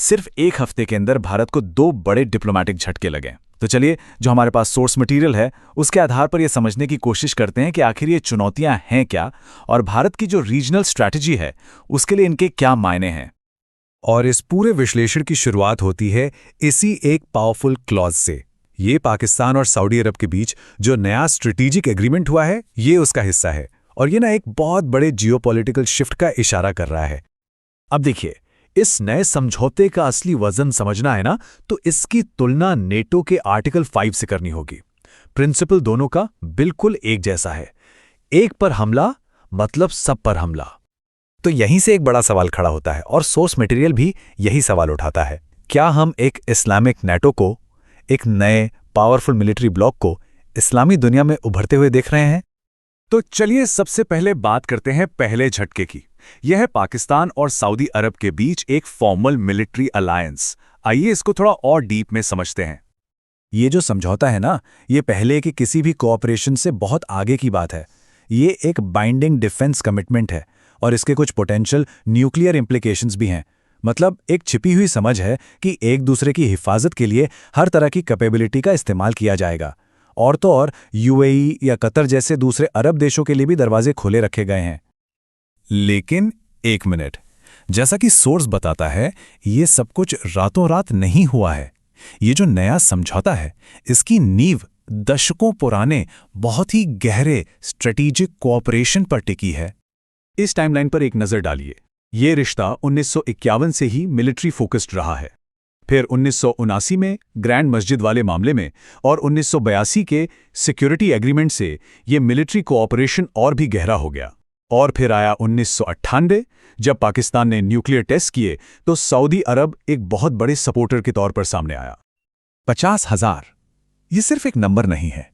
सिर्फ एक हफ्ते के अंदर भारत को दो बड़े डिप्लोमेटिक झटके लगे। तो चलिए, जो हमारे पास सोर्स मटेरियल है उसके आधार पर यह समझने की कोशिश करते हैं कि आखिर ये चुनौतियां हैं क्या और भारत की जो रीजनल स्ट्रैटेजी है उसके लिए इनके क्या मायने हैं। और इस पूरे विश्लेषण की शुरुआत होती है इसी एक पावरफुल क्लॉज से। ये पाकिस्तान और सऊदी अरब के बीच जो नया स्ट्रेटेजिक एग्रीमेंट हुआ है, ये उसका हिस्सा है और ये ना एक बहुत बड़े जियोपॉलिटिकल शिफ्ट का इशारा कर रहा है। अब देखिए, इस नए समझौते का असली वजन समझना है ना, तो इसकी तुलना नेटो के आर्टिकल 5 से करनी होगी। प्रिंसिपल दोनों का बिल्कुल एक जैसा है। एक पर हमला मतलब सब पर हमला। तो यहीं से एक बड़ा सवाल खड़ा होता है और सोर्स मटेरियल भी यही सवाल उठाता है। क्या हम एक इस्लामिक नेटो को, एक नए पावरफुल मिलिट्री ब्लॉक को इस्लामी दुनिया में उभरते हुए देख रहे हैं? तो चलिए सबसे पहले बात करते हैं पहले झटके की। यह है पाकिस्तान और सऊदी अरब के बीच एक फॉर्मल मिलिट्री अलायंस। आइए इसको थोड़ा और डीप में समझते हैं। ये जो समझौता है ना, ये पहले के किसी भी कोऑपरेशन से बहुत आगे की बात है। ये एक बाइंडिंग डिफेंस कमिटमेंट है और इसके कुछ पोटेंशियल न्यूक्लियर इम्प्लीकेशंस भी हैं। मतलब एक छिपी हुई समझ है कि एक दूसरे की हिफाजत के लिए हर तरह की कैपेबिलिटी का इस्तेमाल किया जाएगा। और तो और यूएई या कतर जैसे दूसरे अरब देशों के लिए भी दरवाजे खुले रखे गए हैं। लेकिन एक मिनट, जैसा कि सोर्स बताता है, ये सब कुछ रातों रात नहीं हुआ है। ये जो नया समझौता है, इसकी नींव दशकों पुराने बहुत ही गहरे स्ट्रेटेजिक कोऑपरेशन पर टिकी है। इस टाइमलाइन पर एक नजर डालिए। ये रिश्ता 1951 से ही मिलिट्री फोकस्ड रहा है। फिर 1979 में ग्रैंड मस्जिद वाले मामले में और 1982 के सिक्योरिटी एग्रीमेंट से ये मिलिट्री कोऑपरेशन और भी गहरा हो गया। और फिर आया 1998, जब पाकिस्तान ने न्यूक्लियर टेस्ट किए तो सऊदी अरब एक बहुत बड़े सपोर्टर के तौर पर सामने आया। 50,000 ये सिर्फ एक नंबर नहीं है।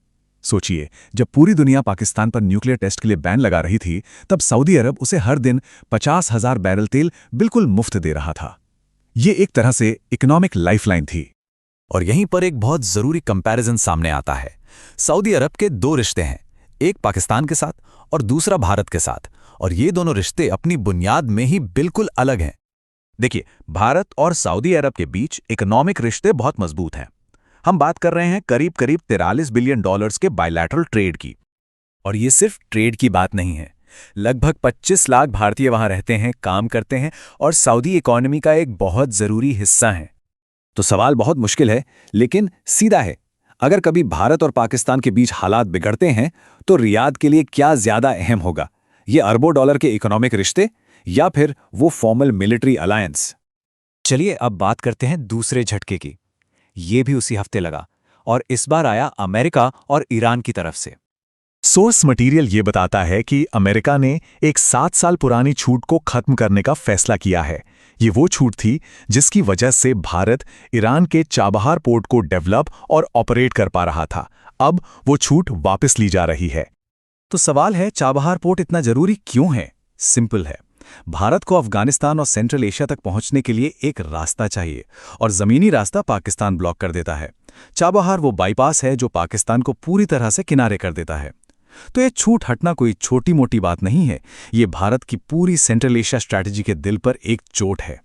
सोचिए, जब पूरी दुनिया पाकिस्तान पर न्यूक्लियर टेस्ट के लिए बैन लगा रही थी, तब सऊदी अरब उसे हर दिन 50,000 बैरल तेल बिल्कुल मुफ्त दे रहा था। ये एक तरह से इकोनॉमिक लाइफलाइन थी। और यहीं पर एक बहुत जरूरी कंपैरिजन सामने आता है। सऊदी अरब के दो रिश्ते हैं, एक पाकिस्तान के साथ और दूसरा भारत के साथ, और ये दोनों रिश्ते अपनी बुनियाद में ही बिल्कुल अलग हैं। देखिए, भारत और सऊदी अरब के बीच इकोनॉमिक रिश्ते बहुत मजबूत हैं। हम बात कर रहे हैं करीब करीब $43 बिलियन के बायलैटरल ट्रेड की। और ये सिर्फ ट्रेड की बात नहीं है। लगभग 25 लाख भारतीय वहां रहते हैं, काम करते हैं और सऊदी इकोनॉमी का एक बहुत जरूरी हिस्सा हैं। तो सवाल बहुत मुश्किल है, लेकिन सीधा है। अगर कभी भारत और पाकिस्तान के बीच हालात बिगड़ते हैं तो रियाद के लिए क्या ज्यादा अहम होगा, ये अरबों डॉलर के इकोनॉमिक रिश्ते या फिर वो फॉर्मल मिलिट्री अलायंस? चलिए अब बात करते हैं दूसरे झटके की। ये भी उसी हफ्ते लगा और इस बार आया अमेरिका और ईरान की तरफ से। सोर्स मटेरियल ये बताता है कि अमेरिका ने एक 7 साल पुरानी छूट को खत्म करने का फैसला किया है। ये वो छूट थी जिसकी वजह से भारत ईरान के चाबहार पोर्ट को डेवलप और ऑपरेट कर पा रहा था। अब वो छूट वापस ली जा रही है। तो सवाल है, चाबहार पोर्ट इतना जरूरी क्यों है? सिंपल है, भारत को अफगानिस्तान और सेंट्रल एशिया तक पहुंचने के लिए एक रास्ता चाहिए और जमीनी रास्ता पाकिस्तान ब्लॉक कर देता है। चाबहार वो बाईपास है जो पाकिस्तान को पूरी तरह से किनारे कर देता है। तो ये छूट हटना कोई छोटी मोटी बात नहीं है, ये भारत की पूरी सेंट्रल एशिया स्ट्रैटेजी के दिल पर एक चोट है।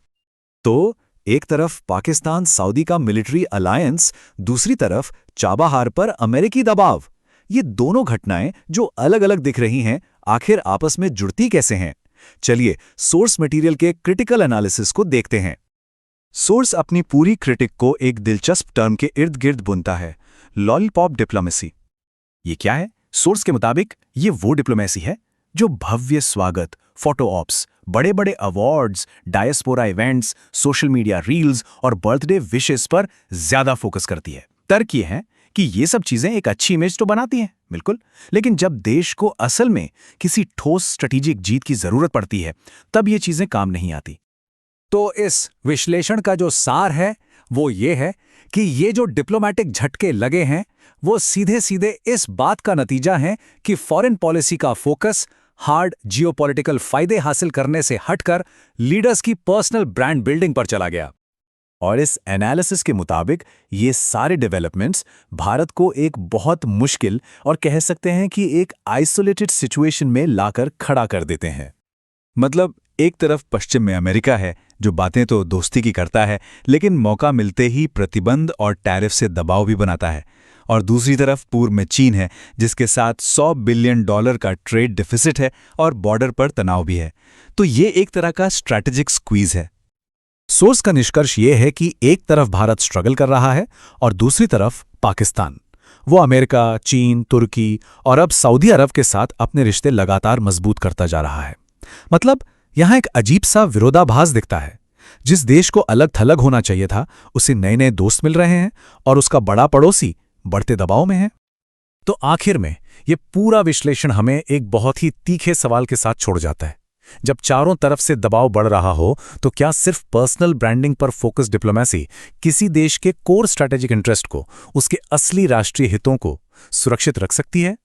तो एक तरफ पाकिस्तान सऊदी का मिलिट्री अलायंस, दूसरी तरफ चाबहार पर अमेरिकी दबाव। ये दोनों घटनाएं जो अलग अलग दिख रही हैं, आखिर आपस में जुड़ती कैसे हैं? चलिए सोर्स मटेरियल के क्रिटिकल एनालिसिस को देखते हैं। सोर्स अपनी पूरी क्रिटिक को एक दिलचस्प टर्म के इर्द गिर्द बुनता है, लॉलीपॉप डिप्लोमेसी। ये क्या है? सोर्स के मुताबिक ये वो डिप्लोमेसी है जो भव्य स्वागत, फोटो ऑप्स, बड़े बड़े awards, diaspora events, social media reels और बर्थडे विशेस पर ज्यादा फोकस करती है। तर्क ये है कि ये सब चीजें एक अच्छी इमेज तो बनाती हैं, बिल्कुल, लेकिन जब देश को असल में किसी ठोस स्ट्रेटेजिक जीत की जरूरत पड़ती है, तब ये चीजें काम नहीं आती। तो इस विश्लेषण का जो सार है वो ये है कि ये जो डिप्लोमैटिक झटके लगे हैं वो सीधे सीधे इस बात का नतीजा है कि फॉरेन पॉलिसी का फोकस हार्ड जियोपॉलिटिकल फायदे हासिल करने से हटकर लीडर्स की पर्सनल ब्रांड बिल्डिंग पर चला गया। और इस एनालिसिस के मुताबिक ये सारे डेवलपमेंट्स भारत को एक बहुत मुश्किल और कह सकते हैं कि एक आइसोलेटेड सिचुएशन में लाकर खड़ा कर देते हैं। मतलब एक तरफ पश्चिम में अमेरिका है जो बातें तो दोस्ती की करता है, लेकिन मौका मिलते ही प्रतिबंध और टैरिफ से दबाव भी बनाता है। और दूसरी तरफ पूर्व में चीन है, जिसके साथ $100 बिलियन का ट्रेड डिफिसिट है और बॉर्डर पर तनाव भी है। तो ये एक तरह का स्ट्रैटेजिक स्क्वीज है। सोर्स का निष्कर्ष ये है कि एक तरफ भारत स्ट्रगल कर रहा है और दूसरी तरफ पाकिस्तान, वो अमेरिका, चीन, तुर्की और अब सऊदी अरब के साथ अपने रिश्ते लगातार मजबूत करता जा रहा है। मतलब यहां एक अजीब सा विरोधाभास दिखता है। जिस देश को अलग थलग होना चाहिए था, उसे नए नए दोस्त मिल रहे हैं और उसका बड़ा पड़ोसी बढ़ते दबाव में है। तो आखिर में ये पूरा विश्लेषण हमें एक बहुत ही तीखे सवाल के साथ छोड़ जाता है। जब चारों तरफ से दबाव बढ़ रहा हो, तो क्या सिर्फ पर्सनल ब्रांडिंग पर फोकस डिप्लोमेसी किसी देश के कोर स्ट्रैटेजिक इंटरेस्ट को, उसके असली राष्ट्रीय हितों को सुरक्षित रख सकती है?